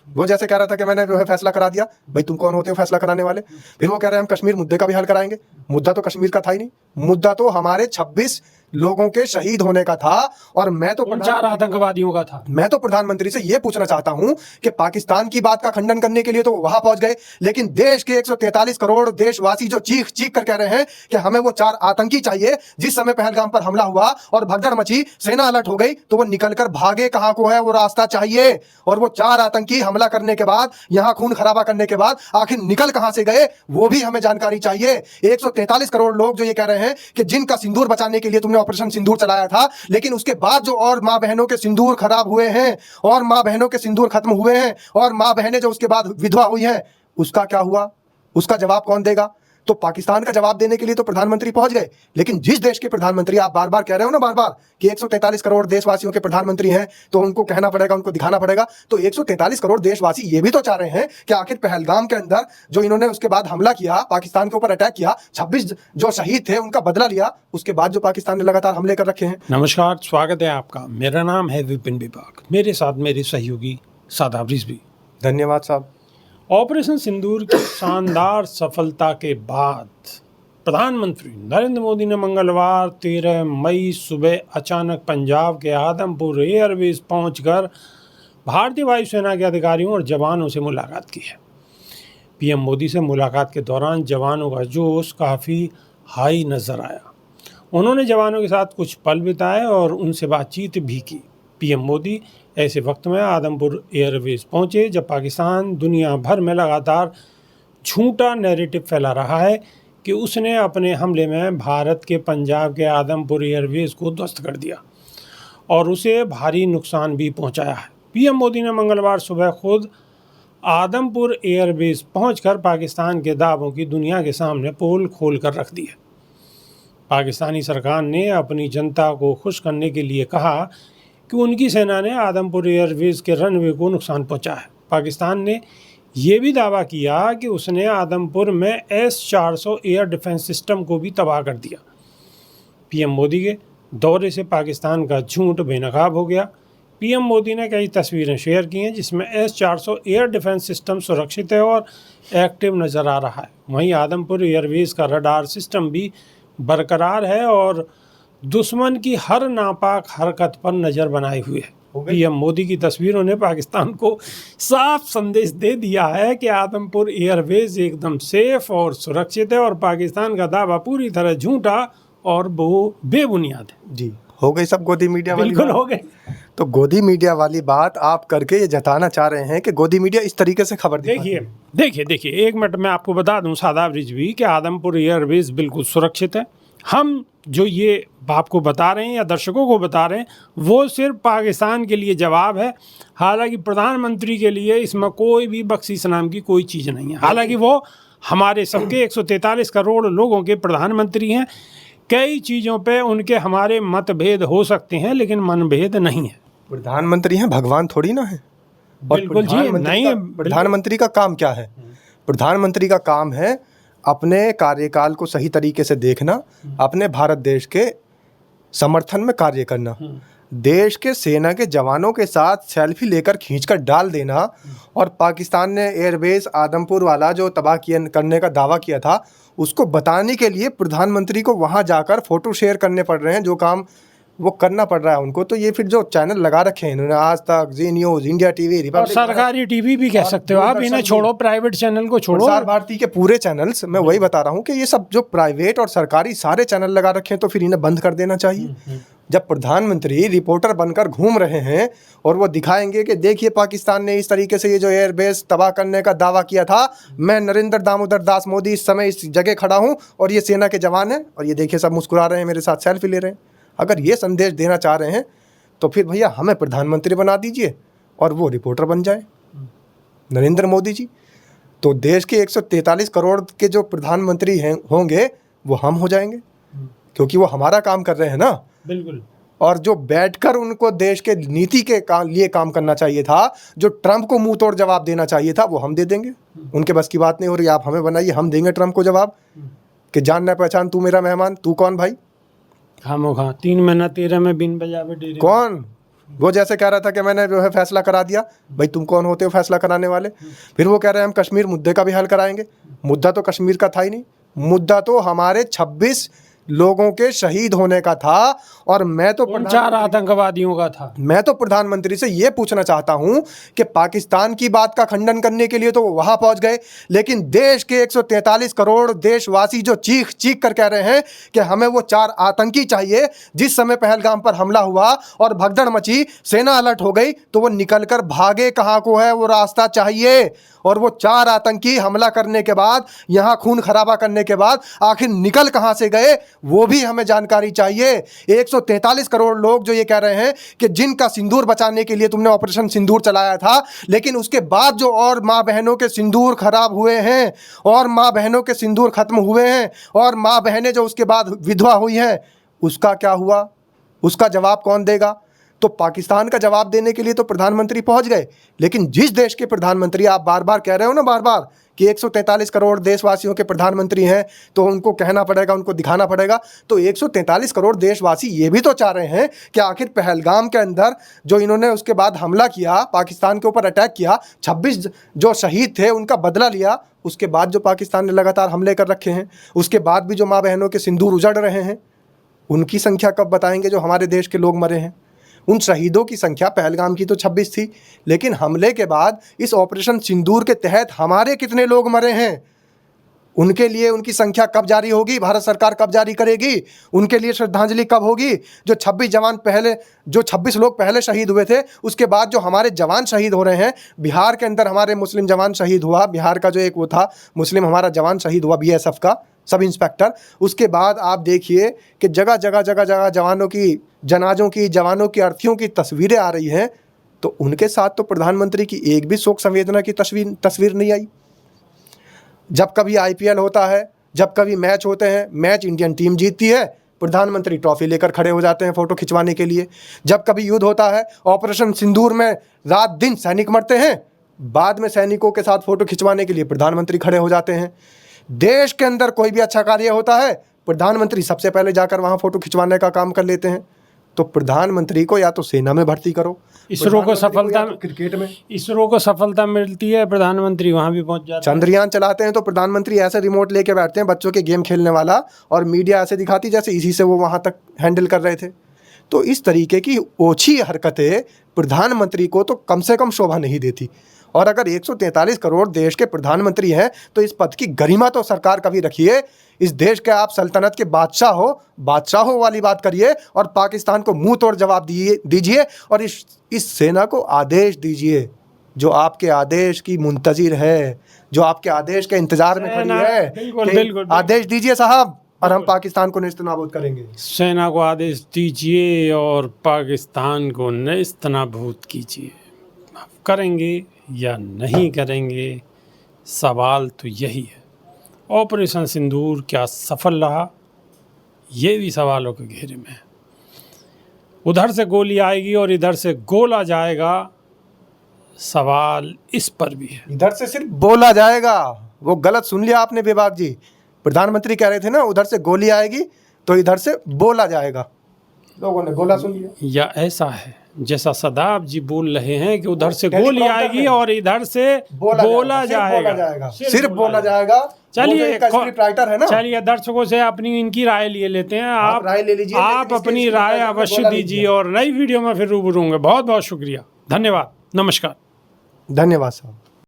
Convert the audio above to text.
वो जैसे कह रहा था कि मैंने जो है फैसला करा दिया, भाई तुम कौन होते हो फैसला कराने वाले। फिर वो कह रहे हैं हम कश्मीर मुद्दे का भी हल कराएंगे। मुद्दा तो कश्मीर का था ही नहीं, मुद्दा तो हमारे 26 लोगों के शहीद होने का था। और मैं तो 4 आतंकवादियों का था। मैं तो प्रधानमंत्री से ये पूछना चाहता हूं कि पाकिस्तान की बात का खंडन करने के लिए तो वहां पहुंच गए, लेकिन देश के 143 करोड़ देशवासी जो चीख चीख कर कह रहे हैं कि हमें वो 4 आतंकी चाहिए, जिस समय पहलगाम पर हमला हुआ और भगदड़ मची, सेना अलर्ट हो गई, तो वो निकलकर भागे कहां को है, वो रास्ता चाहिए। और वो 4 आतंकी हमला करने के बाद, यहां खून खराबा करने के बाद आखिर निकल कहां से गए, वो भी हमें जानकारी चाहिए। 143 करोड़ लोग जो ये कह रहे हैं कि जिनका सिंदूर बचाने के लिए तुमने ऑपरेशन सिंदूर चलाया था, लेकिन उसके बाद जो और मां बहनों के सिंदूर खराब हुए हैं, और मां बहनों के सिंदूर खत्म हुए हैं, और मां बहनें जो उसके बाद विधवा हुई हैं, उसका क्या हुआ, उसका जवाब कौन देगा? तो पाकिस्तान का जवाब देने के लिए तो प्रधानमंत्री पहुंच गए, लेकिन जिस देश के प्रधानमंत्री, आप बार बार कह रहे हो ना, बार बार कि 143 करोड़ देशवासियों के प्रधानमंत्री हैं, तो उनको कहना पड़ेगा, उनको दिखाना पड़ेगा। तो 143 करोड़ देशवासी ये भी तो चाह रहे हैं कि आखिर पहलगाम के अंदर जो इन्होंने उसके बाद हमला किया, पाकिस्तान के ऊपर अटैक किया, 26 जो शहीद थे उनका बदला लिया, उसके बाद जो पाकिस्तान ने लगातार हमले कर रखे हैं। नमस्कार, स्वागत है आपका। मेरा नाम है विपिन विभाग, मेरे साथ मेरे सहयोगी शादाब रिजवी। धन्यवाद साहब। ऑपरेशन सिंदूर की शानदार सफलता के बाद प्रधानमंत्री नरेंद्र मोदी ने मंगलवार 13 मई सुबह अचानक पंजाब के आदमपुर एयरबेस पहुंचकर भारतीय वायुसेना के अधिकारियों और जवानों से मुलाकात की है। पीएम मोदी से मुलाकात के दौरान जवानों का जोश काफ़ी हाई नजर आया। उन्होंने जवानों के साथ कुछ पल बिताए और उनसे बातचीत भी की। पीएम मोदी ऐसे वक्त में आदमपुर एयरबेस पहुंचे जब पाकिस्तान दुनिया भर में लगातार झूठा नैरेटिव फैला रहा है कि उसने अपने हमले में भारत के पंजाब के आदमपुर एयरबेस को ध्वस्त कर दिया और उसे भारी नुकसान भी पहुंचाया है। पीएम मोदी ने मंगलवार सुबह खुद आदमपुर एयरबेस पहुंचकर पाकिस्तान के दावों की दुनिया के सामने पोल खोल कर रख दी है। पाकिस्तानी सरकार ने अपनी जनता को खुश करने के लिए कहा कि उनकी सेना ने आदमपुर एयरबेस के रनवे को नुकसान पहुंचाया है। पाकिस्तान ने यह भी दावा किया कि उसने आदमपुर में S-400 एयर डिफेंस सिस्टम को भी तबाह कर दिया। पीएम मोदी के दौरे से पाकिस्तान का झूठ बेनकाब हो गया। पीएम मोदी ने कई तस्वीरें शेयर की हैं जिसमें S-400 एयर डिफेंस सिस्टम सुरक्षित है और एक्टिव नज़र आ रहा है। वहीं आदमपुर एयरबेस का रडार सिस्टम भी बरकरार है और दुश्मन की हर नापाक हरकत पर नज़र बनाए हुए है। पीएम मोदी की तस्वीरों ने पाकिस्तान को साफ संदेश दे दिया है कि आदमपुर एयरबेस एकदम सेफ और सुरक्षित है और पाकिस्तान का दावा पूरी तरह झूठा और वो बेबुनियाद है। जी, हो गई सब गोदी मीडिया वाली बिल्कुल बात। हो गई। तो गोदी मीडिया वाली बात आप करके ये जताना चाह रहे हैं कि गोदी मीडिया इस तरीके से खबर देखिए 1 मिनट में आपको बता दूं शादाब रिजवी कि आदमपुर एयरबेस बिल्कुल सुरक्षित है। हम जो ये आपको बता रहे हैं या दर्शकों को बता रहे हैं वो सिर्फ पाकिस्तान के लिए जवाब है। हालांकि प्रधानमंत्री के लिए इसमें कोई भी बख्शीश नाम की कोई चीज़ नहीं है। हालांकि वो हमारे सबके 143 करोड़ लोगों के प्रधानमंत्री हैं। कई चीज़ों पे उनके हमारे मतभेद हो सकते हैं लेकिन मनभेद नहीं है। प्रधानमंत्री हैं, भगवान थोड़ी ना है। बिल्कुल जी, नहीं। प्रधानमंत्री का काम क्या है? प्रधानमंत्री का काम है अपने कार्यकाल को सही तरीके से देखना, अपने भारत देश के समर्थन में कार्य करना, देश के सेना के जवानों के साथ सेल्फी लेकर खींचकर डाल देना। और पाकिस्तान ने एयरबेस आदमपुर वाला जो तबाह करने का दावा किया था, उसको बताने के लिए प्रधानमंत्री को वहां जाकर फोटो शेयर करने पड़ रहे हैं, जो काम वो करना पड़ रहा है उनको। तो ये फिर जो चैनल लगा रखे हैं इन्होंने, आज तक, जी न्यूज़, इंडिया टीवी, रिपब्लिक, सरकारी टीवी भी कह सकते हो आप, इन्हें छोड़ो, प्राइवेट चैनल को छोड़ो, प्रसार भारती के पूरे चैनल्स, मैं वही बता रहा हूँ कि ये सब जो प्राइवेट और सरकारी सारे चैनल लगा रखे हैं, तो फिर इन्हें बंद कर देना चाहिए। जब प्रधानमंत्री रिपोर्टर बनकर घूम रहे हैं और वो दिखाएंगे कि देखिए पाकिस्तान ने इस तरीके से ये जो एयरबेस तबाह करने का दावा किया था, मैं नरेंद्र दामोदर दास मोदी इस समय इस जगह खड़ा हूँ और ये सेना के जवान हैं और ये देखिए सब मुस्कुरा रहे हैं, मेरे साथ सेल्फी ले रहे हैं। अगर ये संदेश देना चाह रहे हैं तो फिर भैया हमें प्रधानमंत्री बना दीजिए और वो रिपोर्टर बन जाए, नरेंद्र मोदी जी। तो देश के 143 करोड़ के जो प्रधानमंत्री हैं होंगे वो हम हो जाएंगे, क्योंकि वो हमारा काम कर रहे हैं ना। बिल्कुल। और जो बैठकर उनको देश के नीति के लिए काम करना चाहिए था, जो ट्रंप को मुंह तोड़ जवाब देना चाहिए था, वो हम दे देंगे। उनके बस की बात नहीं हो रही, आप हमें बनाइए, हम देंगे ट्रंप को जवाब कि जान ना पहचान, तू मेरा मेहमान, तू कौन भाई? खामोखा 3 महीना 13 में बिन बजावे डेरे। कौन? वो जैसे कह रहा था कि मैंने जो है फैसला करा दिया। भाई तुम कौन होते हो फैसला कराने वाले? फिर वो कह रहे हैं हम कश्मीर मुद्दे का भी हल कराएंगे। मुद्दा तो कश्मीर का था ही नहीं, मुद्दा तो हमारे 26 लोगों के शहीद होने का था। और मैं तो उन 4 आतंकवादियों का था। मैं तो प्रधानमंत्री से ये पूछना चाहता हूं कि पाकिस्तान की बात का खंडन करने के लिए तो वो वहां पहुंच गए, लेकिन देश के 143 करोड़ देशवासी जो चीख चीख कर कह रहे हैं कि हमें वो 4 आतंकी चाहिए, जिस समय पहलगाम पर हमला हुआ और भगदड़ मची, सेना अलर्ट हो गई, तो वो निकलकर भागे कहां को है, वो रास्ता चाहिए। और वो 4 आतंकी हमला करने के बाद, यहां खून खराबा करने के बाद आखिर निकल कहां से गए, वो भी हमें जानकारी चाहिए। 143 करोड़ लोग जो ये कह रहे हैं कि जिनका सिंदूर बचाने के लिए तुमने ऑपरेशन सिंदूर चलाया था, लेकिन उसके बाद जो और माँ बहनों के सिंदूर खराब हुए हैं, और माँ बहनों के सिंदूर खत्म हुए हैं, और माँ बहनें जो उसके बाद विधवा हुई हैं, उसका क्या हुआ? उसका जवाब कौन देगा? तो पाकिस्तान का जवाब देने के लिए तो प्रधानमंत्री पहुंच गए, लेकिन जिस देश के प्रधानमंत्री, आप बार बार कह रहे हो ना, बार बार कि 143 करोड़ देशवासियों के प्रधानमंत्री हैं, तो उनको कहना पड़ेगा, उनको दिखाना पड़ेगा। तो 143 करोड़ देशवासी ये भी तो चाह रहे हैं कि आखिर पहलगाम के अंदर जो इन्होंने उसके बाद हमला किया, पाकिस्तान के ऊपर अटैक किया, 26 जो शहीद थे उनका बदला लिया, उसके बाद जो पाकिस्तान ने लगातार हमले कर रखे हैं, उसके बाद भी जो माँ बहनों के सिंदूर उजड़ रहे हैं, उनकी संख्या कब बताएंगे जो हमारे देश के लोग मरे हैं? उन शहीदों की संख्या पहलगाम की तो 26 थी, लेकिन हमले के बाद इस ऑपरेशन सिंदूर के तहत हमारे कितने लोग मरे हैं? उनके लिए उनकी संख्या कब जारी होगी? भारत सरकार कब जारी करेगी? उनके लिए श्रद्धांजलि कब होगी? जो 26 लोग पहले शहीद हुए थे, उसके बाद जो हमारे जवान शहीद हो रहे हैं, बिहार के अंदर हमारे मुस्लिम जवान शहीद हुआ, बिहार का जो एक वो था मुस्लिम हमारा जवान शहीद हुआ, BSF का सब इंस्पेक्टर। उसके बाद आप देखिए कि जगह जगह जवानों की जनाजों की, जवानों की अर्थियों की तस्वीरें आ रही हैं, तो उनके साथ तो प्रधानमंत्री की एक भी शोक संवेदना की तस्वीर नहीं आई। जब कभी IPL होता है, जब कभी मैच होते हैं, मैच इंडियन टीम जीतती है, प्रधानमंत्री ट्रॉफी लेकर खड़े हो जाते हैं फ़ोटो खिंचवाने के लिए। जब कभी युद्ध होता है, ऑपरेशन सिंदूर में रात दिन सैनिक मरते हैं, बाद में सैनिकों के साथ फ़ोटो खिंचवाने के लिए प्रधानमंत्री खड़े हो जाते हैं। देश के अंदर कोई भी अच्छा कार्य होता है, प्रधानमंत्री सबसे पहले जाकर वहाँ फ़ोटो खिंचवाने का काम कर लेते हैं। तो प्रधानमंत्री को या तो सेना में भर्ती करो, इसरो को सफलता, क्रिकेट में इसरो को सफलता मिलती है, प्रधानमंत्री वहां भी पहुंच जाते हैं। चंद्रयान चलाते हैं तो प्रधानमंत्री ऐसे रिमोट लेके बैठते हैं बच्चों के गेम खेलने वाला, और मीडिया ऐसे दिखाती जैसे इसी से वो वहां तक हैंडल कर रहे थे। तो इस तरीके की ओछी हरकतें प्रधानमंत्री को तो कम से कम शोभा नहीं देती। और अगर 143 करोड़ देश के प्रधानमंत्री हैं, तो इस पद की गरिमा तो सरकार कभी रखिए। इस देश के आप सल्तनत के बादशाहों वाली बात करिए, और पाकिस्तान को मुंह तोड़ जवाब दीजिए, और इस सेना को आदेश दीजिए जो आपके आदेश की मुंतजिर है, जो आपके आदेश के इंतजार में खड़ी है। बिल्कुल। आदेश दीजिए साहब, और हम पाकिस्तान को नेस्तनाबूद करेंगे। सेना को आदेश दीजिए और पाकिस्तान को नेस्तनाबूद कीजिए। करेंगे या नहीं करेंगे, सवाल तो यही है। ऑपरेशन सिंदूर क्या सफल रहा, ये भी सवालों के घेरे में है। उधर से गोली आएगी और इधर से गोला जाएगा, सवाल इस पर भी है। इधर से सिर्फ बोला जाएगा, वो गलत सुन लिया आपने विभाग जी। प्रधानमंत्री कह रहे थे ना उधर से गोली आएगी तो इधर से बोला जाएगा, लोगों ने गोला सुन लिया। या ऐसा है जैसा सदाब जी बोल रहे हैं कि उधर से गोली आएगी और इधर से बोला जाएगा, सिर्फ बोला जाएगा। चलिए राइटर है ना, चलिए दर्शकों से अपनी इनकी राय लिए लेते हैं। आप राय ले लीजिए, आप अपनी राय अवश्य दीजिए, और नई वीडियो में फिर रूबरू होंगे। बहुत बहुत शुक्रिया, धन्यवाद, नमस्कार। धन्यवाद साहब।